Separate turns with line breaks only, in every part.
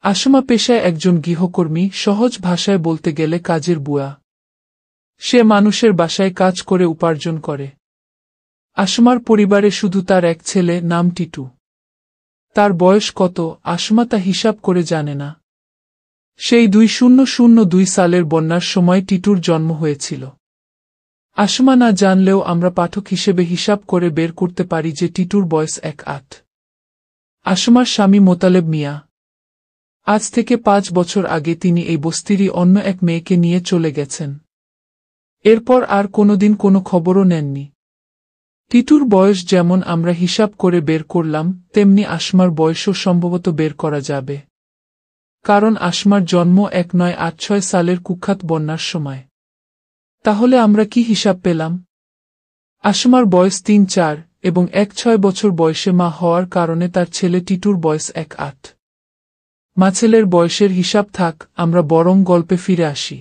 আসমা পেশায় একজন গৃহকর্মী, সহজ ভাষায় বলতে গেলে কাজের বুয়া। সে মানুষের বাসায় কাজ করে উপার্জন করে। আসমার পরিবারে শুধু তার এক ছেলে, নাম টিটু। তার বয়স কত আসমা তা হিসাব করে জানে না। সেই 2002 সালের বন্যার সময় টিটুর জন্ম হয়েছিল। আসমা না জানলেও আমরা পাঠক হিসেবে হিসাব করে বের করতে পারি যে টিটুর বয়স 1-8। আসমার স্বামী মোতালেব মিয়া। আজ থেকে 5 বছর আগে তিনি এই বস্তিরই অন্য এক মেয়েকে নিয়ে চলে গেছেন। এরপর আর কোনোদিন কোনো খবরও নেননি। টিটুর বয়স যেমন আমরা হিসাব করে বের করলাম, তেমনি আসমার বয়সও সম্ভবত বের করা যাবে। কারণ আসমার জন্ম 1986 সালের কুখ্যাত বন্যার সময়। তাহলে আমরা কি হিসাব পেলাম? আসমার বয়স 3-4 এবং 1-6 বছর বয়সে মা হওয়ার কারণে তার ছেলে টিটুর বয়স 1-8। ছেলের বয়সের হিসাব থাক, আমরা বরং গল্পে ফিরে আসি।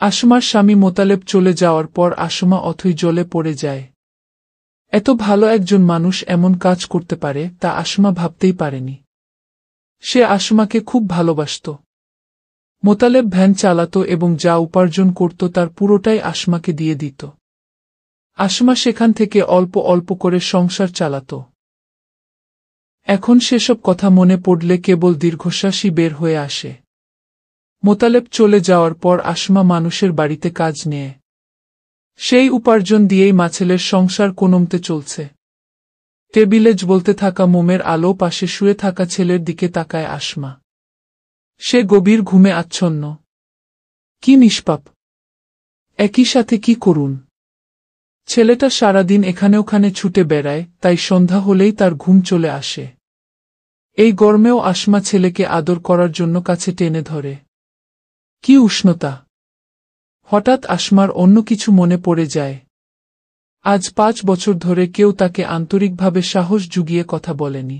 আসমার স্বামী মোতালেব চলে যাওয়ার পর আসমা অথই জলে পড়ে যায়। এত ভালো একজন মানুষ এমন কাজ করতে পারে তা আসমা ভাবতেই পারেনি। সে আসমাকে খুব ভালোবাসত। মোতালেব ভ্যান চালাত এবং যা উপার্জন করত তার পুরোটাই আসমাকে দিয়ে দিত। আসমা সেখান থেকে অল্প অল্প করে সংসার চালাত। এখন সেসব কথা মনে পড়লে কেবল দীর্ঘশ্বাসই বের হয়ে আসে। মোতালেব চলে যাওয়ার পর আসমা মানুষের বাড়িতে কাজ নেয়। সেই উপার্জন দিয়েই ছেলের সংসার কোনমতে চলছে। টেবিলে জ্বলতে থাকা মোমের আলো পাশে শুয়ে থাকা ছেলের দিকে তাকায় আসমা। সে গভীর ঘুমে আচ্ছন্ন। কি নিষ্পাপ! একই সাথে কি করুন! ছেলেটা সারাদিন এখানে ওখানে ছুটে বেড়ায়, তাই সন্ধ্যা হলেই তার ঘুম চলে আসে। এই গরমেও আসমা ছেলেকে আদর করার জন্য কাছে টেনে ধরে। কি উষ্ণতা! হঠাৎ আসমার অন্য কিছু মনে পড়ে যায়। আজ 5 বছর ধরে কেউ তাকে আন্তরিকভাবে সাহস জুগিয়ে কথা বলেনি।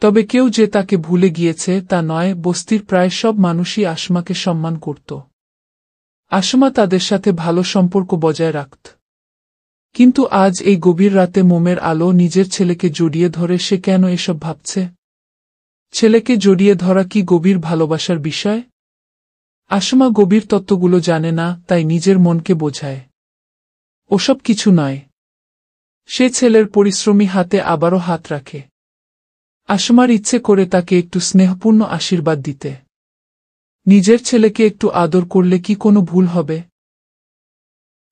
তবে কেউ যে তাকে ভুলে গিয়েছে তা নয়, বস্তির প্রায় সব মানুষই আসমাকে সম্মান করত। আসমা তাদের সাথে ভালো সম্পর্ক বজায় রাখত। কিন্তু আজ এই গভীর রাতে মোমের আলো নিজের ছেলেকে জড়িয়ে ধরে সে কেন এসব ভাবছে? ছেলেকে জড়িয়ে ধরা কি গভীর ভালোবাসার বিষয়? আসমা গভীর তত্ত্বগুলো জানে না, তাই নিজের মনকে বোঝায় ওসব কিছু নয়। সে ছেলের পরিশ্রমী হাতে আবারও হাত রাখে। আসমার ইচ্ছে করে তাকে একটু স্নেহপূর্ণ আশীর্বাদ দিতে। নিজের ছেলেকে একটু আদর করলে কি কোনো ভুল হবে?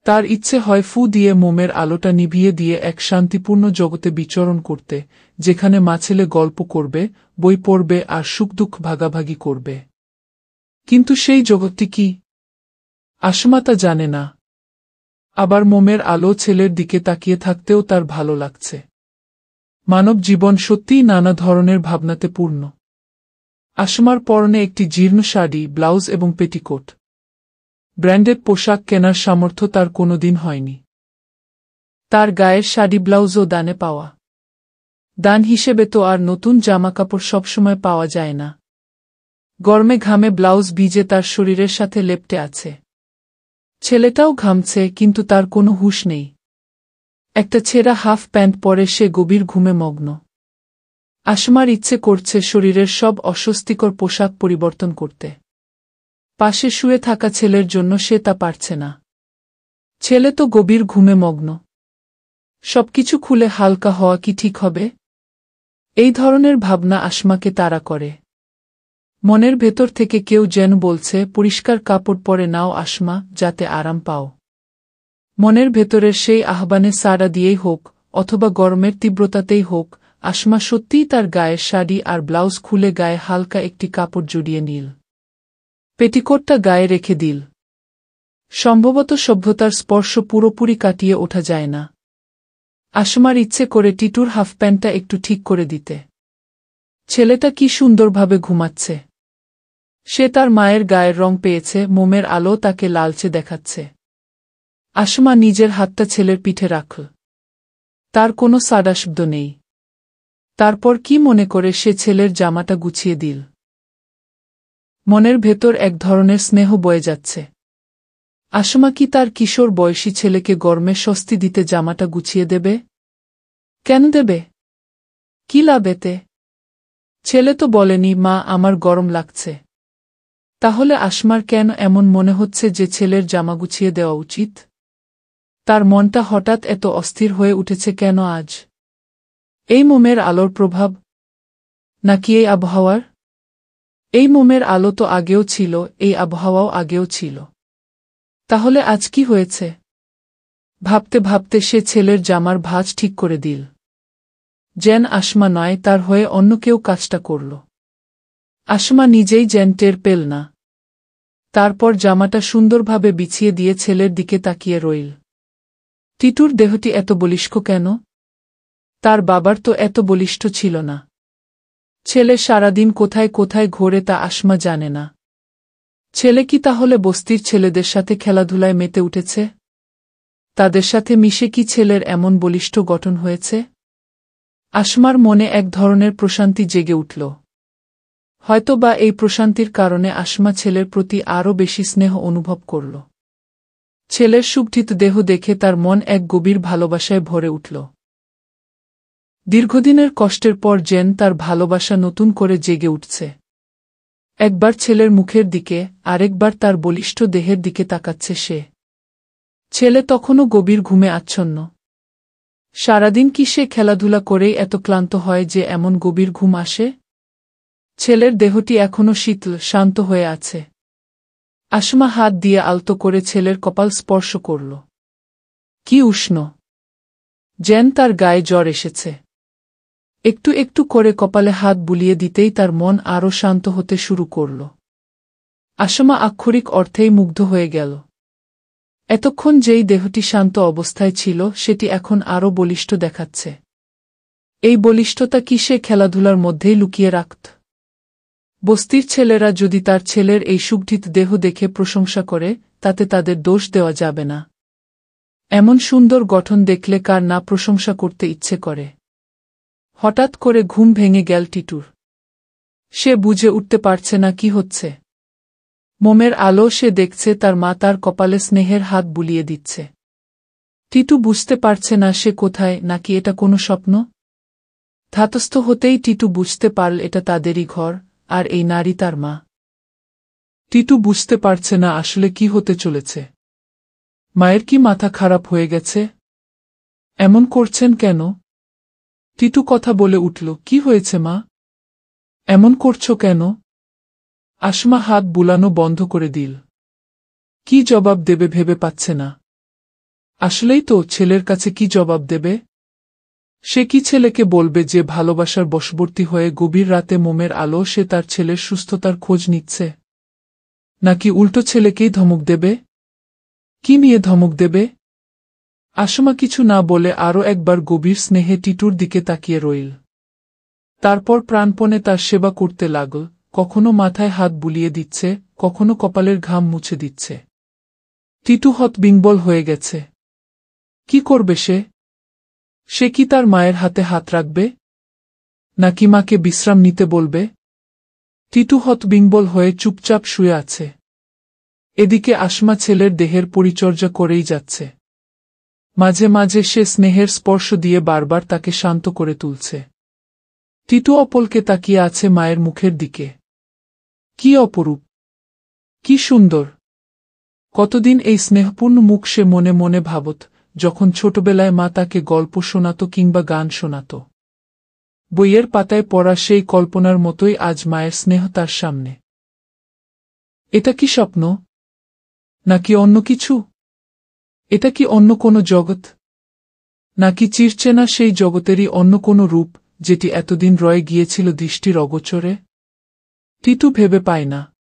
তার ইচ্ছে হয় ফু দিয়ে মোমের আলোটা নিভিয়ে দিয়ে এক শান্তিপূর্ণ জগতে বিচরণ করতে, যেখানে ছেলে গল্প করবে, বই পড়বে আর সুখ দুঃখ ভাগাভাগি করবে। কিন্তু সেই জগৎটি কি? আসমা তা জানে না। আবার মোমের আলো ছেলের দিকে তাকিয়ে থাকতেও তার ভালো লাগছে। মানব জীবন সত্যিই নানা ধরনের ভাবনাতে পূর্ণ। আসমার পরনে একটি জীর্ণ শাড়ি, ব্লাউজ এবং পেটিকোট। ব্র্যান্ডেড পোশাক কেনার সামর্থ্য তার কোনোদিন হয়নি। তার গায়ের শাড়ি ব্লাউজও দানে পাওয়া। দান হিসেবে তো আর নতুন জামাকাপড় সবসময় পাওয়া যায় না। গরমে ঘামে ব্লাউজ ভিজে তার শরীরের সাথে লেপ্টে আছে। ছেলেটাও ঘামছে, কিন্তু তার কোনো হুঁশ নেই। একটা ছেঁড়া হাফ প্যান্ট পরে সে গভীর ঘুমে মগ্ন। আসমার ইচ্ছে করছে শরীরের সব অস্বস্তিকর পোশাক পরিবর্তন করতে। পাশে শুয়ে থাকা ছেলের জন্য সে তা পারছে না। ছেলে তো গভীর ঘুমে মগ্ন। সবকিছু খুলে হালকা হওয়া কি ঠিক হবে? এই ধরনের ভাবনা আসমাকে তাড়া করে। মনের ভেতর থেকে কেউ যেন বলছে, পরিষ্কার কাপড় পরে নাও আসমা, যাতে আরাম পাও। মনের ভেতরের সেই আহ্বানে সাড়া দিয়েই হোক, অথবা গরমের তীব্রতাতেই হোক, আসমা সত্যিই তার গায়ের শাড়ি আর ব্লাউজ খুলে গায়ে হালকা একটি কাপড় জড়িয়ে নিল। পেটিকোটটা গায়ে রেখে দিল। সম্ভবত সভ্যতার স্পর্শ পুরোপুরি কাটিয়ে ওঠা যায় না। আসমার ইচ্ছে করে টিটুর হাফ প্যান্টটা একটু ঠিক করে দিতে। ছেলেটা কি সুন্দরভাবে ঘুমাচ্ছে। সে তার মায়ের গায়ের রং পেয়েছে, মোমের আলো তাকে লালচে দেখাচ্ছে। আসমা নিজের হাতটা ছেলের পিঠে রাখল। তার কোনো সাদা শব্দ নেই। তারপর কি মনে করে সে ছেলের জামাটা গুছিয়ে দিল। মনের ভেতর এক ধরনের স্নেহ বয়ে যাচ্ছে। আসমা কি তার কিশোর বয়সী ছেলেকে গরমে স্বস্তি দিতে জামাটা গুছিয়ে দেবে? কেন দেবে? কি লাভ এতে? ছেলে তো বলেনি, মা আমার গরম লাগছে। তাহলে আসমার কেন এমন মনে হচ্ছে যে ছেলের জামা গুছিয়ে দেওয়া উচিত? তার মনটা হঠাৎ এত অস্থির হয়ে উঠেছে কেন আজ? এই মোমের আলোর প্রভাব, নাকি এই আবহাওয়ার? এই মোমের আলো তো আগেও ছিল, এই আবহাওয়াও আগেও ছিল। তাহলে আজ কি হয়েছে? ভাবতে ভাবতে সে ছেলের জামার ভাঁজ ঠিক করে দিল। যেন আসমা নয়, তার হয়ে অন্য কেউ কাজটা করল। আসমা নিজেই যেন টের পেল না। তারপর জামাটা সুন্দরভাবে বিছিয়ে দিয়ে ছেলের দিকে তাকিয়ে রইল। টিটুর দেহটি এত বলিষ্ঠ কেন? তার বাবার তো এত বলিষ্ঠ ছিল না। ছেলে সারাদিন কোথায় কোথায় ঘোরে তা আসমা জানে না। ছেলে কি তাহলে বস্তির ছেলেদের সাথে খেলাধুলায় মেতে উঠেছে? তাদের সাথে মিশে কি ছেলের এমন বলিষ্ঠ গঠন হয়েছে? আসমার মনে এক ধরনের প্রশান্তি জেগে উঠল। হয়তোবা এই প্রশান্তির কারণে আসমা ছেলের প্রতি আরও বেশি স্নেহ অনুভব করল। ছেলের সুগঠিত দেহ দেখে তার মন এক গভীর ভালোবাসায় ভরে উঠল। দীর্ঘদিনের কষ্টের পর যেন তার ভালোবাসা নতুন করে জেগে উঠছে। একবার ছেলের মুখের দিকে, আরেকবার তার বলিষ্ঠ দেহের দিকে তাকাচ্ছে সে। ছেলে তখনও গভীর ঘুমে আচ্ছন্ন। সারাদিন কি সে খেলাধুলা করেই এত ক্লান্ত হয় যে এমন গভীর ঘুম আসে? ছেলের দেহটি এখনও শীতল, শান্ত হয়ে আছে। আসমা হাত দিয়ে আলতো করে ছেলের কপাল স্পর্শ করল। কি উষ্ণ! যেন তার গায়ে জ্বর এসেছে। একটু একটু করে কপালে হাত বুলিয়ে দিতেই তার মন আরও শান্ত হতে শুরু করল। আসমা আক্ষরিক অর্থেই মুগ্ধ হয়ে গেল। এতক্ষণ যেই দেহটি শান্ত অবস্থায় ছিল সেটি এখন আরও বলিষ্ঠ দেখাচ্ছে। এই বলিষ্ঠতা কি সে খেলাধুলার মধ্যেই লুকিয়ে রাখত? বস্তির ছেলেরা যদি তার ছেলের এই সুগঠিত দেহ দেখে প্রশংসা করে, তাতে তাদের দোষ দেওয়া যাবে না। এমন সুন্দর গঠন দেখলে কার না প্রশংসা করতে ইচ্ছে করে? হঠাৎ করে ঘুম ভেঙে গেল টিটুর। সে বুঝে উঠতে পারছে না কি হচ্ছে। মোমের আলো সে দেখছে তার মা তার কপালে স্নেহের হাত বুলিয়ে দিচ্ছে। টিটু বুঝতে পারছে না সে কোথায়, নাকি এটা কোনো স্বপ্ন। ধাতস্থ হতেই টিটু বুঝতে পারল এটা তাদেরই ঘর, আর এই নারী তার মা। টিটু বুঝতে পারছে না আসলে কি হতে চলেছে। মায়ের কি মাথা খারাপ হয়ে গেছে? এমন করছেন কেন? টিটু কথা বলে উঠল, কি হয়েছে মা? এমন করছো কেন? আসমা হাত বুলানো বন্ধ করে দিল। কি জবাব দেবে ভেবে পাচ্ছে না। আসলেই তো, ছেলের কাছে কি জবাব দেবে? সে কি ছেলেকে বলবে যে ভালোবাসার বশবর্তী হয়ে গভীর রাতে মোমের আলো সে তার ছেলের সুস্থতার খোঁজ নিচ্ছে? নাকি উল্টো ছেলেকেই ধমক দেবে? কি নিয়ে ধমক দেবে? আসমা কিছু না বলে আরও একবার গভীর স্নেহে টিটুর দিকে তাকিয়ে রইল। তারপর প্রাণপণে তার সেবা করতে লাগল, কখনো মাথায় হাত বুলিয়ে দিচ্ছে, কখনো কপালের ঘাম মুছে দিচ্ছে। টিটু হতবিহ্বল হয়ে গেছে। কি করবে সে? সে কি তার মায়ের হাতে হাত রাখবে? নাকি মাকে বিশ্রাম নিতে বলবে? টিটু হতবিহ্বল হয়ে চুপচাপ শুয়ে আছে। এদিকে আসমা ছেলের দেহের পরিচর্যা করেই যাচ্ছে। মাঝে মাঝে সে স্নেহের স্পর্শ দিয়ে বারবার তাকে শান্ত করে তুলছে। টিটু অপলকে তাকিয়ে আছে মায়ের মুখের দিকে। কি অপরূপ! কি সুন্দর! কতদিন এই স্নেহপূর্ণ মুখ সে মনে মনে ভাবত, যখন ছোটবেলায় মা তাকে গল্প শোনাত কিংবা গান শোনাত। বইয়ের পাতায় পড়া সেই কল্পনার মতোই আজ মায়ের স্নেহ তার সামনে। এটা কি স্বপ্ন? নাকি অন্য কিছু? এটা কি অন্য কোনো জগৎ? নাকি চিরচেনা সেই জগতেরই অন্য কোনো রূপ, যেটি এতদিন রয়ে গিয়েছিল দৃষ্টির অগোচরে? টিটু ভেবে পায় না।